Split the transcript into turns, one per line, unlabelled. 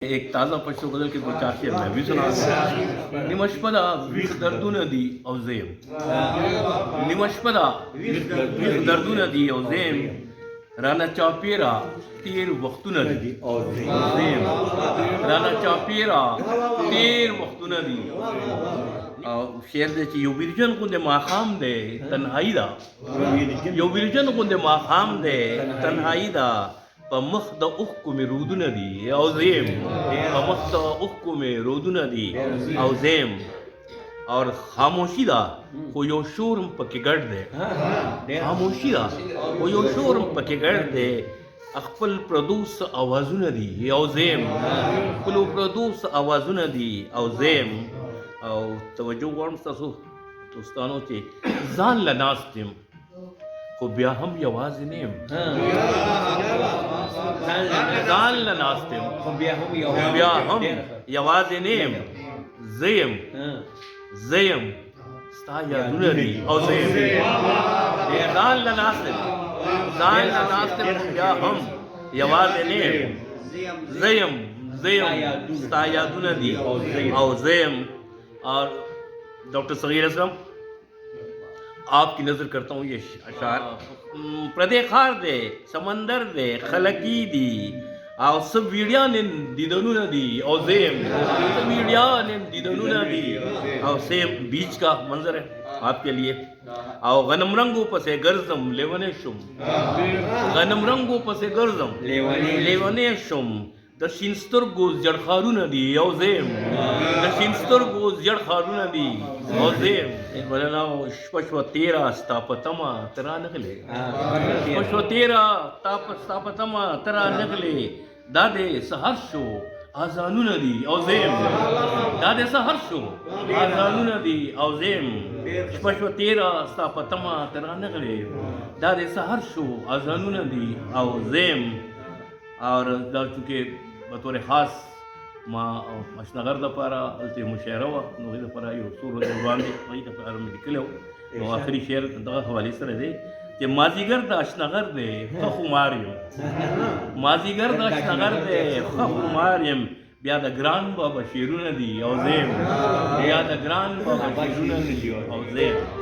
एक ताज़ा पशु गजल के दो चार शेर मैं भी सुना दूं। निमशपदा विख दर्दू नदी औजेम, निमशपदा विख दर्दू नदी औजेम, राना चापेरा तेर वक्तु नदी औजेम, राना चापेरा तेर वक्तु नदी। शेर दे यो विरजन को दे माखाम दे तन्हाई दा, यो विरजन को दे माखाम दे तन्हाई दा, पमख द उक्कु में रूदुन दी औजेम, पमख द उक्कु में रूदुन दी औजेम। और खामोशी दा को यो शोरम पके गढ़ दे, खामोशी दा को यो शोरम पके गढ़ दे, अखपल प्रदूस आवाजुन दी औजेम, अखपल प्रदूस आवाजुन दी औजेम। और तवज्जो वार्म ससु दोस्तानों चे जान लनास्तिम को ब्या हम यवाज नेम, जान लनास्तिम को ब्या हम यवाज नेम, ज़यम ज़यम स्ताया दुनरी औज़यम, जान लनास्तिम को ब्या हम यवाज नेम, ज़यम ज़यम स्ताया दुनरी औज़यम। और डॉक्टर सगीर असलम आपकी नज़र करता हूँ ये अशार प्रदे खार दे समंदर दे खलकी दी और सब वीडिया ने दिदनु नदी और जेम, सब वीडिया ने दिदनु नदी और सेम बीच का मंजर है आपके लिए। और गनम रंगों पसे गर्जम लेवने शुम, गनम रंगों पसे गर्जम लेवने शुम, दशिनस्तर गोज जड़ खारू नदी औजेम, दशिनस्तर गोज जड़ खारू नदी औजेम। वरना पशव तेरा स्तापतमा तरा नगले, पशव तेरा स्तापतमा तरा नगले, दादे सहर्षो आजानु नदी औजेम, दादे सहर्षो आजानु नदी औजेम, पशव तेरा स्तापतमा तरा नगले, दादे सहर्षो आजानु नदी औजेम। और चूँकि बतौर ख़ास मां अशनगर दपारा अलते मुशायरा हुआ नोही दपारा यो सूरत जुबान दे वही दपारा में निकले हो और आखिरी शेर दगा हवाले से दे कि माजीगर द अशनगर दे खखुमारियम, माजीगर द अशनगर दे खखुमारियम, ब्या द ग्रान बाबा शेरुन दी औजेम, ब्या द ग्रान बाबा शेरुन दी औजेम।